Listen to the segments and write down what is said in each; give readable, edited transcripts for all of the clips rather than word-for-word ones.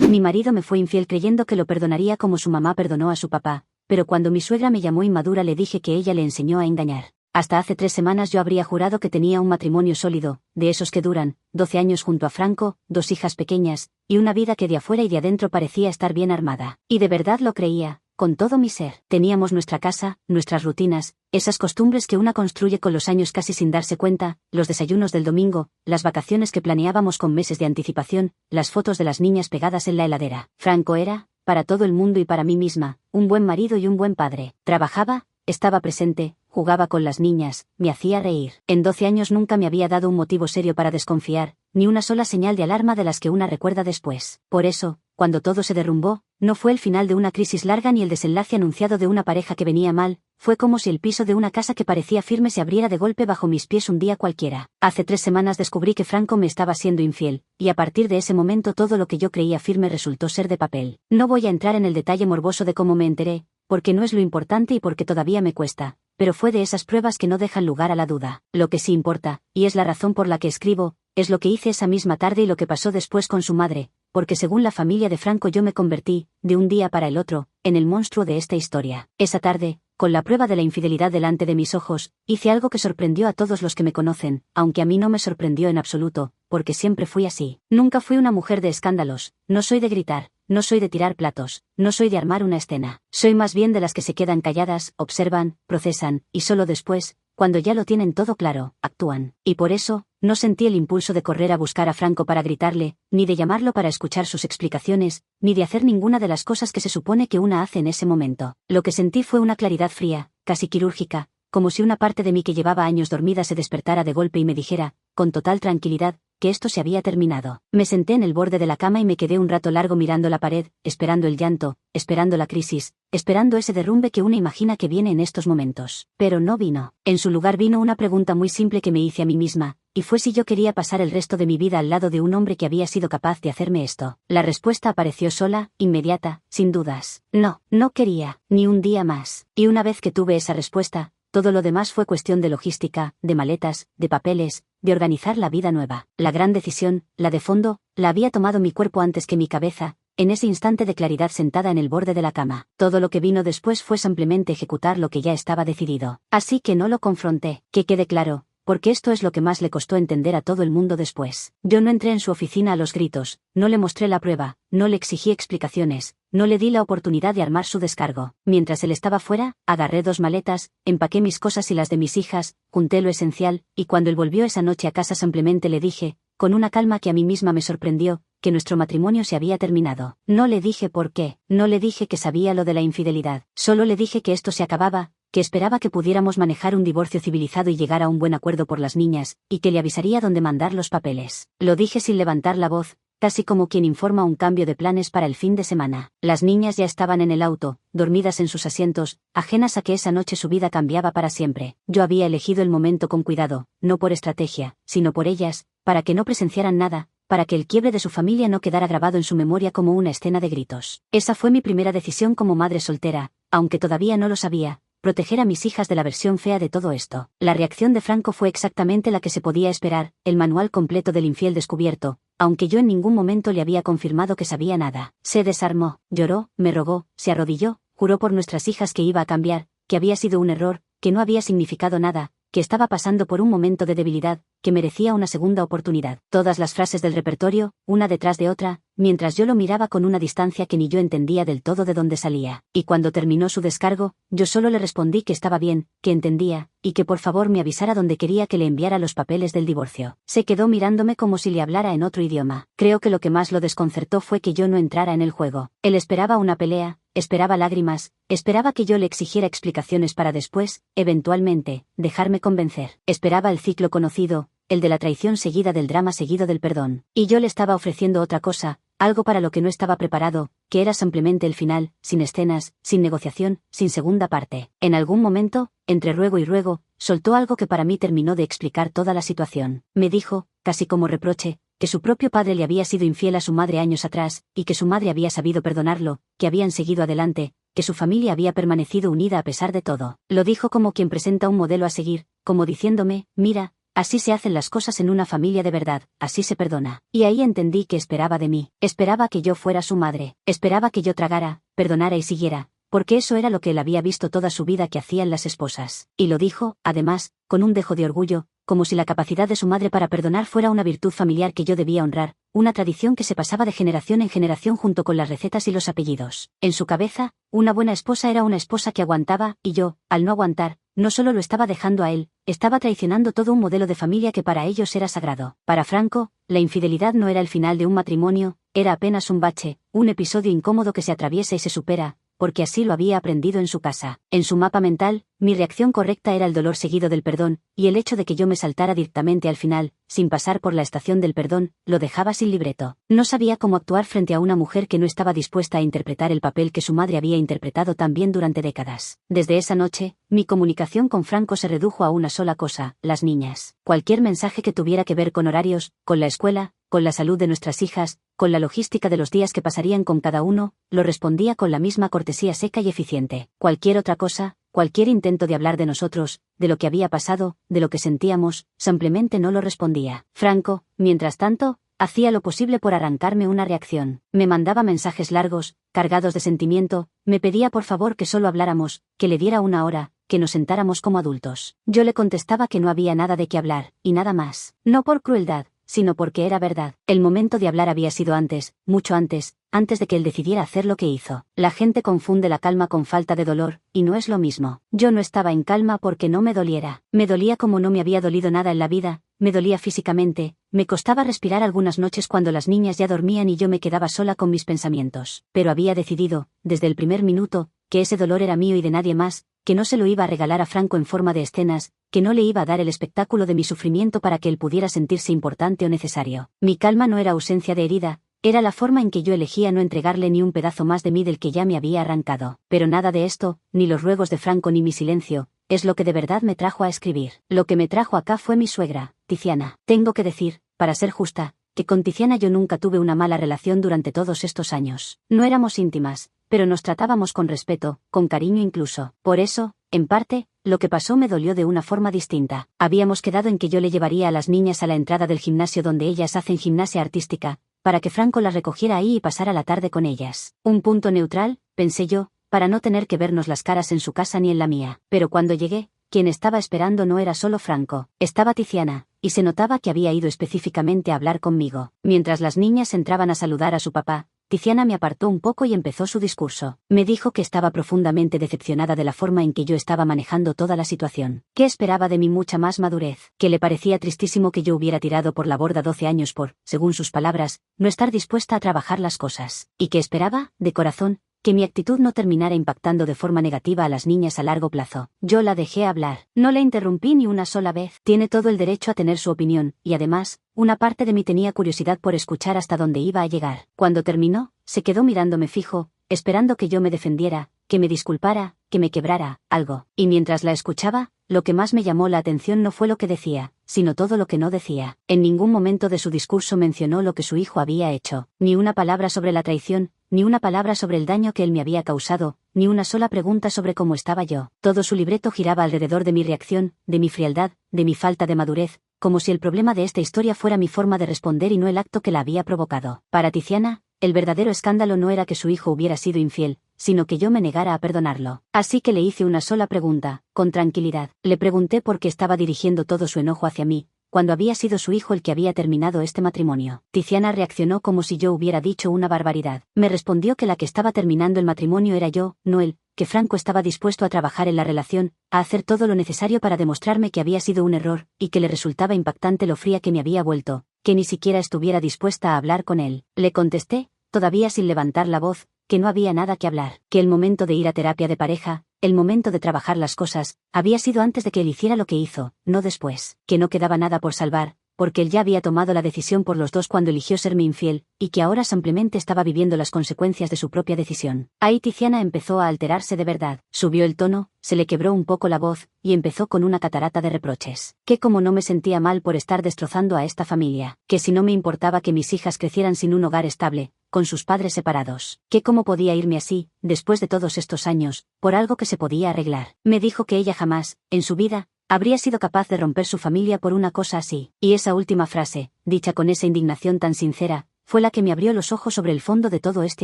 Mi marido me fue infiel creyendo que lo perdonaría como su mamá perdonó a su papá, pero cuando mi suegra me llamó inmadura le dije que ella le enseñó a engañar. Hasta hace 3 semanas yo habría jurado que tenía un matrimonio sólido, de esos que duran, 12 años junto a Franco, 2 hijas pequeñas, y una vida que de afuera y de adentro parecía estar bien armada. Y de verdad lo creía, con todo mi ser. Teníamos nuestra casa, nuestras rutinas, esas costumbres que una construye con los años casi sin darse cuenta, los desayunos del domingo, las vacaciones que planeábamos con meses de anticipación, las fotos de las niñas pegadas en la heladera. Franco era, para todo el mundo y para mí misma, un buen marido y un buen padre. Trabajaba, estaba presente, jugaba con las niñas, me hacía reír. En 12 años nunca me había dado un motivo serio para desconfiar, ni una sola señal de alarma de las que una recuerda después. Por eso, cuando todo se derrumbó, no fue el final de una crisis larga ni el desenlace anunciado de una pareja que venía mal, fue como si el piso de una casa que parecía firme se abriera de golpe bajo mis pies un día cualquiera. Hace 3 semanas descubrí que Franco me estaba siendo infiel, y a partir de ese momento todo lo que yo creía firme resultó ser de papel. No voy a entrar en el detalle morboso de cómo me enteré, porque no es lo importante y porque todavía me cuesta, pero fue de esas pruebas que no dejan lugar a la duda. Lo que sí importa, y es la razón por la que escribo, es lo que hice esa misma tarde y lo que pasó después con su madre, porque según la familia de Franco yo me convertí, de un día para el otro, en el monstruo de esta historia. Esa tarde, con la prueba de la infidelidad delante de mis ojos, hice algo que sorprendió a todos los que me conocen, aunque a mí no me sorprendió en absoluto, porque siempre fui así. Nunca fui una mujer de escándalos, no soy de gritar, no soy de tirar platos, no soy de armar una escena. Soy más bien de las que se quedan calladas, observan, procesan, y solo después, cuando ya lo tienen todo claro, actúan. Y por eso, no sentí el impulso de correr a buscar a Franco para gritarle, ni de llamarlo para escuchar sus explicaciones, ni de hacer ninguna de las cosas que se supone que una hace en ese momento. Lo que sentí fue una claridad fría, casi quirúrgica, como si una parte de mí que llevaba años dormida se despertara de golpe y me dijera, con total tranquilidad, que esto se había terminado. Me senté en el borde de la cama y me quedé un rato largo mirando la pared, esperando el llanto, esperando la crisis, esperando ese derrumbe que una imagina que viene en estos momentos. Pero no vino. En su lugar vino una pregunta muy simple que me hice a mí misma, y fue si yo quería pasar el resto de mi vida al lado de un hombre que había sido capaz de hacerme esto. La respuesta apareció sola, inmediata, sin dudas. No, no quería, ni un día más. Y una vez que tuve esa respuesta, todo lo demás fue cuestión de logística, de maletas, de papeles, de organizar la vida nueva. La gran decisión, la de fondo, la había tomado mi cuerpo antes que mi cabeza, en ese instante de claridad sentada en el borde de la cama. Todo lo que vino después fue simplemente ejecutar lo que ya estaba decidido. Así que no lo confronté. Que quede claro, porque esto es lo que más le costó entender a todo el mundo después. Yo no entré en su oficina a los gritos, no le mostré la prueba, no le exigí explicaciones, no le di la oportunidad de armar su descargo. Mientras él estaba fuera, agarré 2 maletas, empaqué mis cosas y las de mis hijas, junté lo esencial, y cuando él volvió esa noche a casa simplemente le dije, con una calma que a mí misma me sorprendió, que nuestro matrimonio se había terminado. No le dije por qué, no le dije que sabía lo de la infidelidad, solo le dije que esto se acababa, que esperaba que pudiéramos manejar un divorcio civilizado y llegar a un buen acuerdo por las niñas, y que le avisaría dónde mandar los papeles. Lo dije sin levantar la voz, casi como quien informa un cambio de planes para el fin de semana. Las niñas ya estaban en el auto, dormidas en sus asientos, ajenas a que esa noche su vida cambiaba para siempre. Yo había elegido el momento con cuidado, no por estrategia, sino por ellas, para que no presenciaran nada, para que el quiebre de su familia no quedara grabado en su memoria como una escena de gritos. Esa fue mi primera decisión como madre soltera, aunque todavía no lo sabía. Proteger a mis hijas de la versión fea de todo esto. La reacción de Franco fue exactamente la que se podía esperar, el manual completo del infiel descubierto, aunque yo en ningún momento le había confirmado que sabía nada. Se desarmó, lloró, me rogó, se arrodilló, juró por nuestras hijas que iba a cambiar, que había sido un error, que no había significado nada, que estaba pasando por un momento de debilidad, que merecía una segunda oportunidad. Todas las frases del repertorio, una detrás de otra, mientras yo lo miraba con una distancia que ni yo entendía del todo de dónde salía. Y cuando terminó su descargo, yo solo le respondí que estaba bien, que entendía, y que por favor me avisara donde quería que le enviara los papeles del divorcio. Se quedó mirándome como si le hablara en otro idioma. Creo que lo que más lo desconcertó fue que yo no entrara en el juego. Él esperaba una pelea, esperaba lágrimas, esperaba que yo le exigiera explicaciones para después, eventualmente, dejarme convencer. Esperaba el ciclo conocido, el de la traición seguida del drama seguido del perdón. Y yo le estaba ofreciendo otra cosa, algo para lo que no estaba preparado, que era simplemente el final, sin escenas, sin negociación, sin segunda parte. En algún momento, entre ruego y ruego, soltó algo que para mí terminó de explicar toda la situación. Me dijo, casi como reproche, que su propio padre le había sido infiel a su madre años atrás, y que su madre había sabido perdonarlo, que habían seguido adelante, que su familia había permanecido unida a pesar de todo. Lo dijo como quien presenta un modelo a seguir, como diciéndome, mira, así se hacen las cosas en una familia de verdad, así se perdona. Y ahí entendí que esperaba de mí. Esperaba que yo fuera su madre. Esperaba que yo tragara, perdonara y siguiera, porque eso era lo que él había visto toda su vida que hacían las esposas. Y lo dijo, además, con un dejo de orgullo, como si la capacidad de su madre para perdonar fuera una virtud familiar que yo debía honrar, una tradición que se pasaba de generación en generación junto con las recetas y los apellidos. En su cabeza, una buena esposa era una esposa que aguantaba, y yo, al no aguantar, no solo lo estaba dejando a él, estaba traicionando todo un modelo de familia que para ellos era sagrado. Para Franco, la infidelidad no era el final de un matrimonio, era apenas un bache, un episodio incómodo que se atraviesa y se supera, porque así lo había aprendido en su casa. En su mapa mental, mi reacción correcta era el dolor seguido del perdón, y el hecho de que yo me saltara directamente al final, sin pasar por la estación del perdón, lo dejaba sin libreto. No sabía cómo actuar frente a una mujer que no estaba dispuesta a interpretar el papel que su madre había interpretado también durante décadas. Desde esa noche, mi comunicación con Franco se redujo a una sola cosa: las niñas. Cualquier mensaje que tuviera que ver con horarios, con la escuela, con la salud de nuestras hijas, con la logística de los días que pasarían con cada uno, lo respondía con la misma cortesía seca y eficiente. Cualquier otra cosa, cualquier intento de hablar de nosotros, de lo que había pasado, de lo que sentíamos, simplemente no lo respondía. Franco, mientras tanto, hacía lo posible por arrancarme una reacción. Me mandaba mensajes largos, cargados de sentimiento, me pedía por favor que solo habláramos, que le diera una hora, que nos sentáramos como adultos. Yo le contestaba que no había nada de qué hablar, y nada más. No por crueldad, sino porque era verdad. El momento de hablar había sido antes, mucho antes de que él decidiera hacer lo que hizo. La gente confunde la calma con falta de dolor, y no es lo mismo. Yo no estaba en calma porque no me doliera. Me dolía como no me había dolido nada en la vida, me dolía físicamente, me costaba respirar algunas noches cuando las niñas ya dormían y yo me quedaba sola con mis pensamientos. Pero había decidido, desde el primer minuto, que ese dolor era mío y de nadie más, que no se lo iba a regalar a Franco en forma de escenas, que no le iba a dar el espectáculo de mi sufrimiento para que él pudiera sentirse importante o necesario. Mi calma no era ausencia de herida, era la forma en que yo elegía no entregarle ni un pedazo más de mí del que ya me había arrancado. Pero nada de esto, ni los ruegos de Franco ni mi silencio, es lo que de verdad me trajo a escribir. Lo que me trajo acá fue mi suegra, Tiziana. Tengo que decir, para ser justa, que con Tiziana yo nunca tuve una mala relación durante todos estos años. No éramos íntimas, pero nos tratábamos con respeto, con cariño incluso. Por eso, en parte, lo que pasó me dolió de una forma distinta. Habíamos quedado en que yo le llevaría a las niñas a la entrada del gimnasio donde ellas hacen gimnasia artística, para que Franco las recogiera ahí y pasara la tarde con ellas. Un punto neutral, pensé yo, para no tener que vernos las caras en su casa ni en la mía. Pero cuando llegué, quien estaba esperando no era solo Franco, estaba Tiziana, y se notaba que había ido específicamente a hablar conmigo. Mientras las niñas entraban a saludar a su papá, Tiziana me apartó un poco y empezó su discurso. Me dijo que estaba profundamente decepcionada de la forma en que yo estaba manejando toda la situación, que esperaba de mí mucha más madurez, que le parecía tristísimo que yo hubiera tirado por la borda 12 años por, según sus palabras, no estar dispuesta a trabajar las cosas, y que esperaba, de corazón, que mi actitud no terminara impactando de forma negativa a las niñas a largo plazo. Yo la dejé hablar. No le interrumpí ni una sola vez. Tiene todo el derecho a tener su opinión, y además, una parte de mí tenía curiosidad por escuchar hasta dónde iba a llegar. Cuando terminó, se quedó mirándome fijo, esperando que yo me defendiera, que me disculpara, que me quebrara, algo. Y mientras la escuchaba, lo que más me llamó la atención no fue lo que decía, sino todo lo que no decía. En ningún momento de su discurso mencionó lo que su hijo había hecho, ni una palabra sobre la traición, ni una palabra sobre el daño que él me había causado, ni una sola pregunta sobre cómo estaba yo. Todo su libreto giraba alrededor de mi reacción, de mi frialdad, de mi falta de madurez, como si el problema de esta historia fuera mi forma de responder y no el acto que la había provocado. Para Tiziana, el verdadero escándalo no era que su hijo hubiera sido infiel, sino que yo me negara a perdonarlo. Así que le hice una sola pregunta, con tranquilidad. Le pregunté por qué estaba dirigiendo todo su enojo hacia mí, cuando había sido su hijo el que había terminado este matrimonio. Tiziana reaccionó como si yo hubiera dicho una barbaridad. Me respondió que la que estaba terminando el matrimonio era yo, no él, que Franco estaba dispuesto a trabajar en la relación, a hacer todo lo necesario para demostrarme que había sido un error, y que le resultaba impactante lo fría que me había vuelto, que ni siquiera estuviera dispuesta a hablar con él. Le contesté, todavía sin levantar la voz, que no había nada que hablar, que el momento de ir a terapia de pareja, el momento de trabajar las cosas, había sido antes de que él hiciera lo que hizo, no después, que no quedaba nada por salvar, porque él ya había tomado la decisión por los dos cuando eligió serme infiel, y que ahora simplemente estaba viviendo las consecuencias de su propia decisión. Ahí Tiziana empezó a alterarse de verdad, subió el tono, se le quebró un poco la voz, y empezó con una catarata de reproches. Que como no me sentía mal por estar destrozando a esta familia, que si no me importaba que mis hijas crecieran sin un hogar estable, con sus padres separados, que cómo podía irme así, después de todos estos años, por algo que se podía arreglar. Me dijo que ella jamás, en su vida, Habría sido capaz de romper su familia por una cosa así. Y esa última frase, dicha con esa indignación tan sincera, fue la que me abrió los ojos sobre el fondo de todo este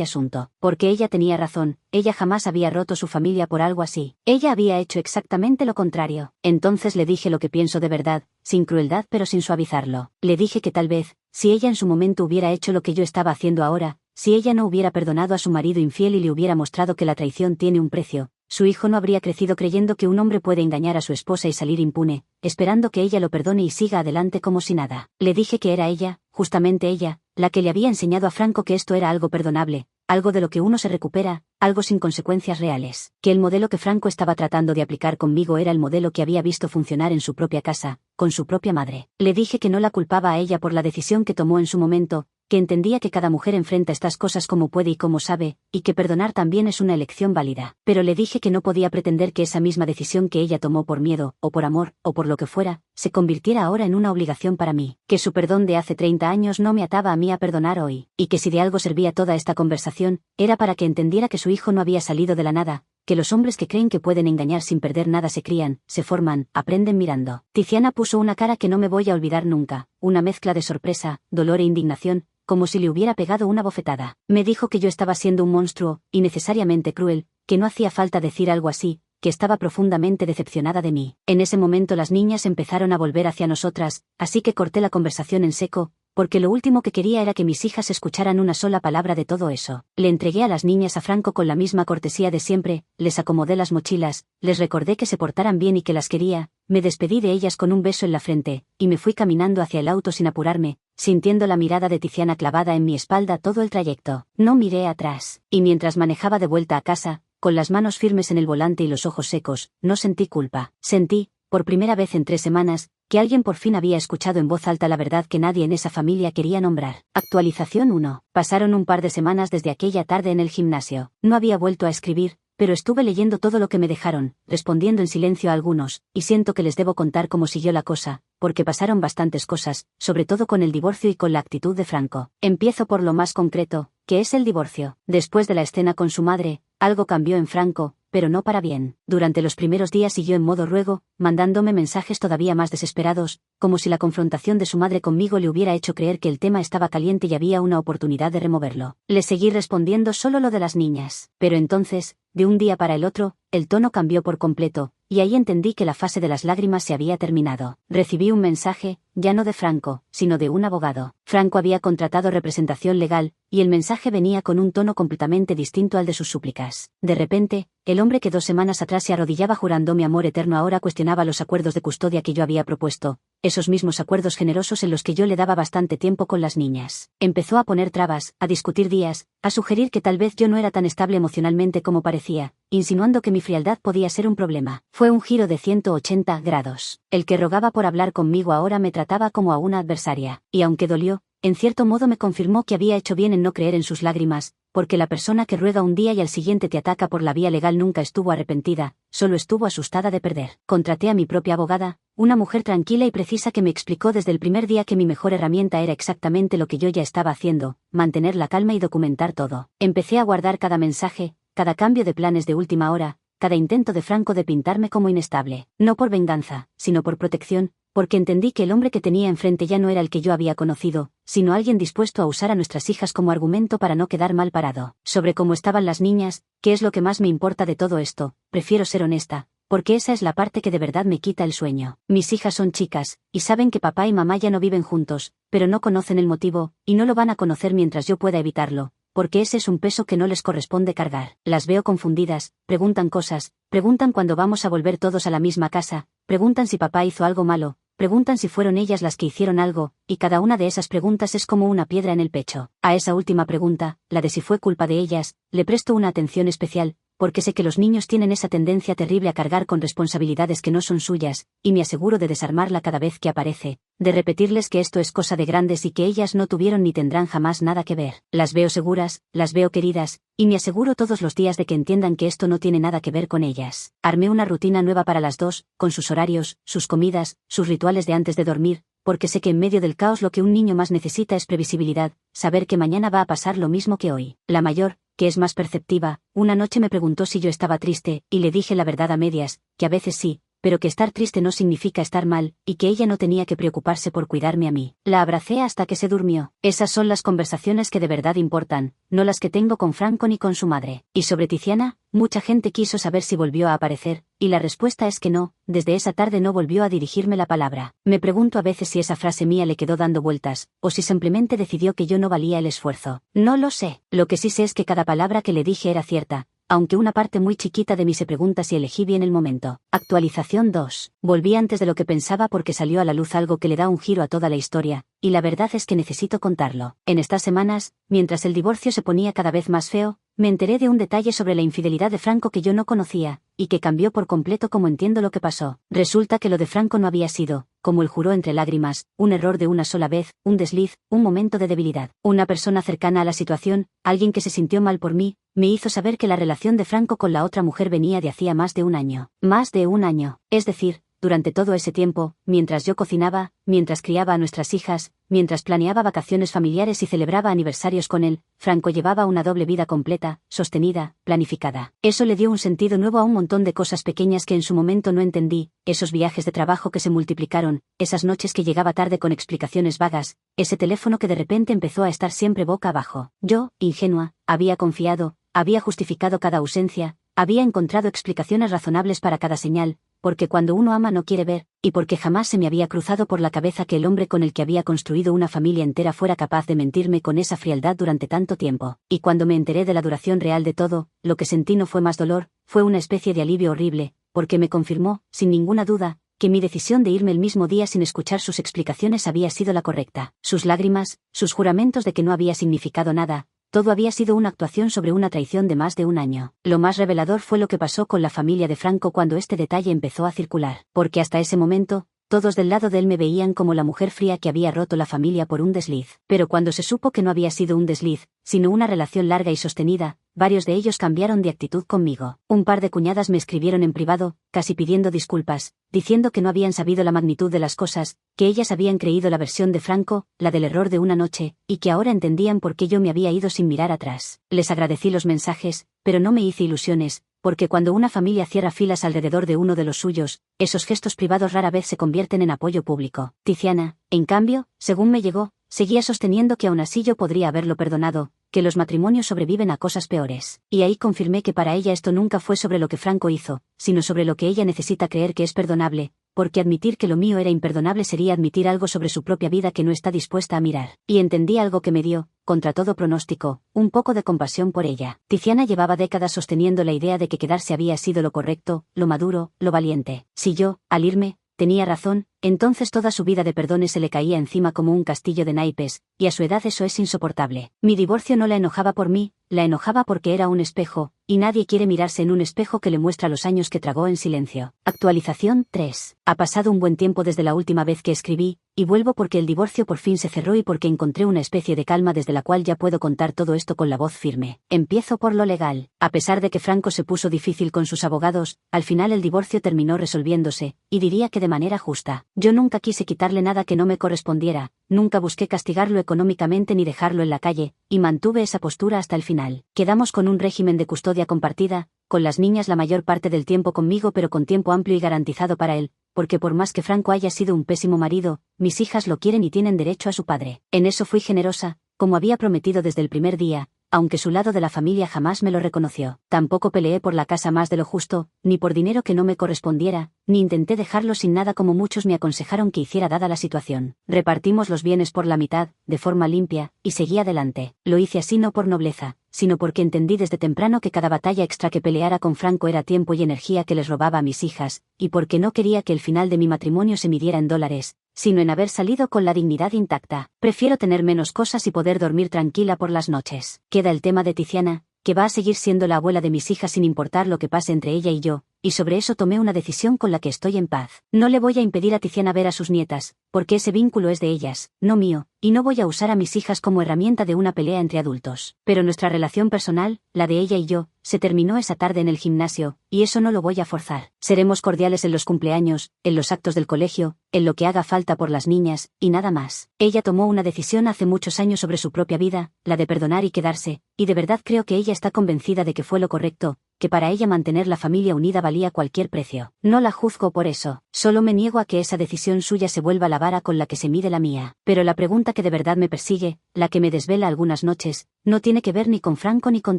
asunto. Porque ella tenía razón, ella jamás había roto su familia por algo así. Ella había hecho exactamente lo contrario. Entonces le dije lo que pienso de verdad, sin crueldad pero sin suavizarlo. Le dije que tal vez, si ella en su momento hubiera hecho lo que yo estaba haciendo ahora, si ella no hubiera perdonado a su marido infiel y le hubiera mostrado que la traición tiene un precio, su hijo no habría crecido creyendo que un hombre puede engañar a su esposa y salir impune, esperando que ella lo perdone y siga adelante como si nada. Le dije que era ella, justamente ella, la que le había enseñado a Franco que esto era algo perdonable, algo de lo que uno se recupera, algo sin consecuencias reales, que el modelo que Franco estaba tratando de aplicar conmigo era el modelo que había visto funcionar en su propia casa, con su propia madre. Le dije que no la culpaba a ella por la decisión que tomó en su momento, que entendía que cada mujer enfrenta estas cosas como puede y como sabe, y que perdonar también es una elección válida. Pero le dije que no podía pretender que esa misma decisión que ella tomó por miedo, o por amor, o por lo que fuera, se convirtiera ahora en una obligación para mí, que su perdón de hace 30 años no me ataba a mí a perdonar hoy, y que si de algo servía toda esta conversación, era para que entendiera que su hijo no había salido de la nada, que los hombres que creen que pueden engañar sin perder nada se crían, se forman, aprenden mirando. Tiziana puso una cara que no me voy a olvidar nunca, una mezcla de sorpresa, dolor e indignación, como si le hubiera pegado una bofetada. Me dijo que yo estaba siendo un monstruo, innecesariamente cruel, que no hacía falta decir algo así, que estaba profundamente decepcionada de mí. En ese momento las niñas empezaron a volver hacia nosotras, así que corté la conversación en seco, porque lo último que quería era que mis hijas escucharan una sola palabra de todo eso. Le entregué a las niñas a Franco con la misma cortesía de siempre, les acomodé las mochilas, les recordé que se portaran bien y que las quería, me despedí de ellas con un beso en la frente, y me fui caminando hacia el auto sin apurarme, sintiendo la mirada de Tiziana clavada en mi espalda todo el trayecto. No miré atrás, y mientras manejaba de vuelta a casa, con las manos firmes en el volante y los ojos secos, no sentí culpa. Sentí, por primera vez en 3 semanas, que alguien por fin había escuchado en voz alta la verdad que nadie en esa familia quería nombrar. Actualización 1. Pasaron un par de semanas desde aquella tarde en el gimnasio. No había vuelto a escribir, pero estuve leyendo todo lo que me dejaron, respondiendo en silencio a algunos, y siento que les debo contar cómo siguió la cosa, porque pasaron bastantes cosas, sobre todo con el divorcio y con la actitud de Franco. Empiezo por lo más concreto, que es el divorcio. Después de la escena con su madre, algo cambió en Franco, pero no para bien. Durante los primeros días siguió en modo ruego, mandándome mensajes todavía más desesperados, como si la confrontación de su madre conmigo le hubiera hecho creer que el tema estaba caliente y había una oportunidad de removerlo. Le seguí respondiendo solo lo de las niñas. Pero entonces, de un día para el otro, el tono cambió por completo, y ahí entendí que la fase de las lágrimas se había terminado. Recibí un mensaje, ya no de Franco, sino de un abogado. Franco había contratado representación legal, y el mensaje venía con un tono completamente distinto al de sus súplicas. De repente, el hombre que 2 semanas atrás se arrodillaba jurando mi amor eterno ahora cuestionaba los acuerdos de custodia que yo había propuesto, esos mismos acuerdos generosos en los que yo le daba bastante tiempo con las niñas. Empezó a poner trabas, a discutir días, a sugerir que tal vez yo no era tan estable emocionalmente como parecía, insinuando que mi frialdad podía ser un problema. Fue un giro de 180 grados. El que rogaba por hablar conmigo ahora me trataba como a una adversaria, y aunque dolió, en cierto modo me confirmó que había hecho bien en no creer en sus lágrimas, porque la persona que ruega un día y al siguiente te ataca por la vía legal nunca estuvo arrepentida, solo estuvo asustada de perder. Contraté a mi propia abogada, una mujer tranquila y precisa que me explicó desde el primer día que mi mejor herramienta era exactamente lo que yo ya estaba haciendo, mantener la calma y documentar todo. Empecé a guardar cada mensaje, cada cambio de planes de última hora, cada intento de Franco de pintarme como inestable, no por venganza, sino por protección, porque entendí que el hombre que tenía enfrente ya no era el que yo había conocido, sino alguien dispuesto a usar a nuestras hijas como argumento para no quedar mal parado. Sobre cómo estaban las niñas, que es lo que más me importa de todo esto, prefiero ser honesta, porque esa es la parte que de verdad me quita el sueño. Mis hijas son chicas, y saben que papá y mamá ya no viven juntos, pero no conocen el motivo, y no lo van a conocer mientras yo pueda evitarlo, porque ese es un peso que no les corresponde cargar. Las veo confundidas, preguntan cosas, preguntan cuándo vamos a volver todos a la misma casa, preguntan si papá hizo algo malo, preguntan si fueron ellas las que hicieron algo, y cada una de esas preguntas es como una piedra en el pecho. A esa última pregunta, la de si fue culpa de ellas, le presto una atención especial, porque sé que los niños tienen esa tendencia terrible a cargar con responsabilidades que no son suyas, y me aseguro de desarmarla cada vez que aparece, de repetirles que esto es cosa de grandes y que ellas no tuvieron ni tendrán jamás nada que ver. Las veo seguras, las veo queridas, y me aseguro todos los días de que entiendan que esto no tiene nada que ver con ellas. Armé una rutina nueva para las dos, con sus horarios, sus comidas, sus rituales de antes de dormir, porque sé que en medio del caos lo que un niño más necesita es previsibilidad, saber que mañana va a pasar lo mismo que hoy. La mayor, que es más perceptiva, una noche me preguntó si yo estaba triste, y le dije la verdad a medias, que a veces sí, pero que estar triste no significa estar mal, y que ella no tenía que preocuparse por cuidarme a mí. La abracé hasta que se durmió. Esas son las conversaciones que de verdad importan, no las que tengo con Franco ni con su madre. Y sobre Tiziana, mucha gente quiso saber si volvió a aparecer, y la respuesta es que no, desde esa tarde no volvió a dirigirme la palabra. Me pregunto a veces si esa frase mía le quedó dando vueltas, o si simplemente decidió que yo no valía el esfuerzo. No lo sé. Lo que sí sé es que cada palabra que le dije era cierta, aunque una parte muy chiquita de mí se pregunta si elegí bien el momento. Actualización 2. Volví antes de lo que pensaba porque salió a la luz algo que le da un giro a toda la historia, y la verdad es que necesito contarlo. En estas semanas, mientras el divorcio se ponía cada vez más feo, me enteré de un detalle sobre la infidelidad de Franco que yo no conocía, y que cambió por completo cómo entiendo lo que pasó. Resulta que lo de Franco no había sido, como él juró entre lágrimas, un error de una sola vez, un desliz, un momento de debilidad. Una persona cercana a la situación, alguien que se sintió mal por mí, me hizo saber que la relación de Franco con la otra mujer venía de hacía más de un año. Más de un año. Es decir, durante todo ese tiempo, mientras yo cocinaba, mientras criaba a nuestras hijas, mientras planeaba vacaciones familiares y celebraba aniversarios con él, Franco llevaba una doble vida completa, sostenida, planificada. Eso le dio un sentido nuevo a un montón de cosas pequeñas que en su momento no entendí, esos viajes de trabajo que se multiplicaron, esas noches que llegaba tarde con explicaciones vagas, ese teléfono que de repente empezó a estar siempre boca abajo. Yo, ingenua, había confiado, había justificado cada ausencia, había encontrado explicaciones razonables para cada señal, porque cuando uno ama no quiere ver, y porque jamás se me había cruzado por la cabeza que el hombre con el que había construido una familia entera fuera capaz de mentirme con esa frialdad durante tanto tiempo. Y cuando me enteré de la duración real de todo, lo que sentí no fue más dolor, fue una especie de alivio horrible, porque me confirmó, sin ninguna duda, que mi decisión de irme el mismo día sin escuchar sus explicaciones había sido la correcta. Sus lágrimas, sus juramentos de que no había significado nada, todo había sido una actuación sobre una traición de más de un año. Lo más revelador fue lo que pasó con la familia de Franco cuando este detalle empezó a circular, porque hasta ese momento, todos del lado de él me veían como la mujer fría que había roto la familia por un desliz. Pero cuando se supo que no había sido un desliz, sino una relación larga y sostenida, varios de ellos cambiaron de actitud conmigo. Un par de cuñadas me escribieron en privado, casi pidiendo disculpas, diciendo que no habían sabido la magnitud de las cosas, que ellas habían creído la versión de Franco, la del error de una noche, y que ahora entendían por qué yo me había ido sin mirar atrás. Les agradecí los mensajes, pero no me hice ilusiones, porque cuando una familia cierra filas alrededor de uno de los suyos, esos gestos privados rara vez se convierten en apoyo público. Tiziana, en cambio, según me llegó, seguía sosteniendo que aún así yo podría haberlo perdonado, que los matrimonios sobreviven a cosas peores. Y ahí confirmé que para ella esto nunca fue sobre lo que Franco hizo, sino sobre lo que ella necesita creer que es perdonable, porque admitir que lo mío era imperdonable sería admitir algo sobre su propia vida que no está dispuesta a mirar. Y entendí algo que me dio, contra todo pronóstico, un poco de compasión por ella. Tiziana llevaba décadas sosteniendo la idea de que quedarse había sido lo correcto, lo maduro, lo valiente. Si yo, al irme, tenía razón, entonces toda su vida de perdones se le caía encima como un castillo de naipes, y a su edad eso es insoportable. Mi divorcio no la enojaba por mí, la enojaba porque era un espejo, y nadie quiere mirarse en un espejo que le muestra los años que tragó en silencio. Actualización 3. Ha pasado un buen tiempo desde la última vez que escribí, y vuelvo porque el divorcio por fin se cerró y porque encontré una especie de calma desde la cual ya puedo contar todo esto con la voz firme. Empiezo por lo legal. A pesar de que Franco se puso difícil con sus abogados, al final el divorcio terminó resolviéndose, y diría que de manera justa. Yo nunca quise quitarle nada que no me correspondiera, nunca busqué castigarlo económicamente ni dejarlo en la calle, y mantuve esa postura hasta el final. Quedamos con un régimen de custodia compartida, con las niñas la mayor parte del tiempo conmigo pero con tiempo amplio y garantizado para él, porque por más que Franco haya sido un pésimo marido, mis hijas lo quieren y tienen derecho a su padre. En eso fui generosa, como había prometido desde el primer día, aunque su lado de la familia jamás me lo reconoció. Tampoco peleé por la casa más de lo justo, ni por dinero que no me correspondiera, ni intenté dejarlo sin nada como muchos me aconsejaron que hiciera dada la situación. Repartimos los bienes por la mitad, de forma limpia, y seguí adelante. Lo hice así no por nobleza, sino porque entendí desde temprano que cada batalla extra que peleara con Franco era tiempo y energía que les robaba a mis hijas, y porque no quería que el final de mi matrimonio se midiera en dólares, sino en haber salido con la dignidad intacta. Prefiero tener menos cosas y poder dormir tranquila por las noches. Queda el tema de Tiziana, que va a seguir siendo la abuela de mis hijas sin importar lo que pase entre ella y yo, y sobre eso tomé una decisión con la que estoy en paz. No le voy a impedir a Tiziana ver a sus nietas, porque ese vínculo es de ellas, no mío, y no voy a usar a mis hijas como herramienta de una pelea entre adultos. Pero nuestra relación personal, la de ella y yo, se terminó esa tarde en el gimnasio, y eso no lo voy a forzar. Seremos cordiales en los cumpleaños, en los actos del colegio, en lo que haga falta por las niñas, y nada más. Ella tomó una decisión hace muchos años sobre su propia vida, la de perdonar y quedarse, y de verdad creo que ella está convencida de que fue lo correcto, que para ella mantener la familia unida valía cualquier precio. No la juzgo por eso, solo me niego a que esa decisión suya se vuelva la vara con la que se mide la mía. Pero la pregunta que de verdad me persigue, la que me desvela algunas noches, no tiene que ver ni con Franco ni con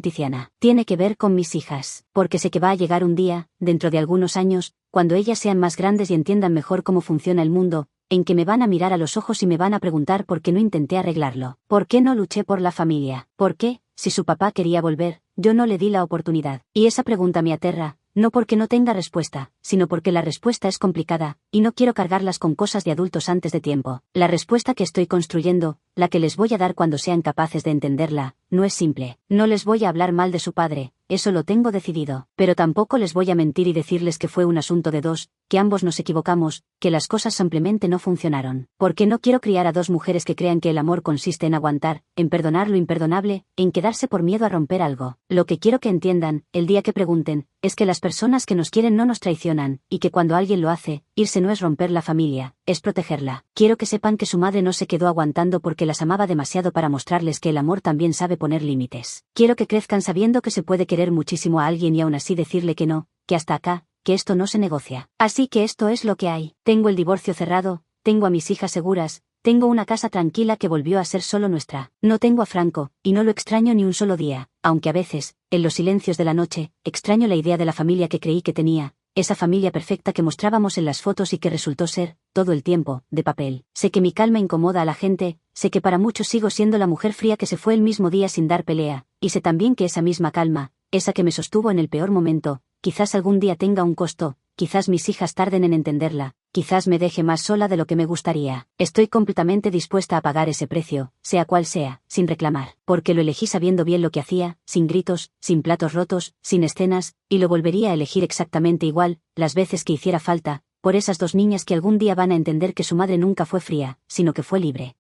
Tiziana. Tiene que ver con mis hijas. Porque sé que va a llegar un día, dentro de algunos años, cuando ellas sean más grandes y entiendan mejor cómo funciona el mundo, en que me van a mirar a los ojos y me van a preguntar por qué no intenté arreglarlo. ¿Por qué no luché por la familia? ¿Por qué, si su papá quería volver, yo no le di la oportunidad? Y esa pregunta me aterra, no porque no tenga respuesta, sino porque la respuesta es complicada, y no quiero cargarlas con cosas de adultos antes de tiempo. La respuesta que estoy construyendo, la que les voy a dar cuando sean capaces de entenderla, no es simple. No les voy a hablar mal de su padre, eso lo tengo decidido. Pero tampoco les voy a mentir y decirles que fue un asunto de dos, que ambos nos equivocamos, que las cosas simplemente no funcionaron. Porque no quiero criar a dos mujeres que crean que el amor consiste en aguantar, en perdonar lo imperdonable, en quedarse por miedo a romper algo. Lo que quiero que entiendan, el día que pregunten, es que las personas que nos quieren no nos traicionan, y que cuando alguien lo hace, irse no es romper la familia, es protegerla. Quiero que sepan que su madre no se quedó aguantando porque las amaba demasiado para mostrarles que el amor también sabe poner límites. Quiero que crezcan sabiendo que se puede querer muchísimo a alguien y aún así decirle que no, que hasta acá, que esto no se negocia. Así que esto es lo que hay. Tengo el divorcio cerrado, tengo a mis hijas seguras, tengo una casa tranquila que volvió a ser solo nuestra. No tengo a Franco, y no lo extraño ni un solo día, aunque a veces, en los silencios de la noche, extraño la idea de la familia que creí que tenía, esa familia perfecta que mostrábamos en las fotos y que resultó ser, todo el tiempo, de papel. Sé que mi calma incomoda a la gente, sé que para muchos sigo siendo la mujer fría que se fue el mismo día sin dar pelea, y sé también que esa misma calma, esa que me sostuvo en el peor momento, quizás algún día tenga un costo, quizás mis hijas tarden en entenderla, quizás me deje más sola de lo que me gustaría. Estoy completamente dispuesta a pagar ese precio, sea cual sea, sin reclamar, porque lo elegí sabiendo bien lo que hacía, sin gritos, sin platos rotos, sin escenas, y lo volvería a elegir exactamente igual, las veces que hiciera falta, por esas dos niñas que algún día van a entender que su madre nunca fue fría, sino que fue libre.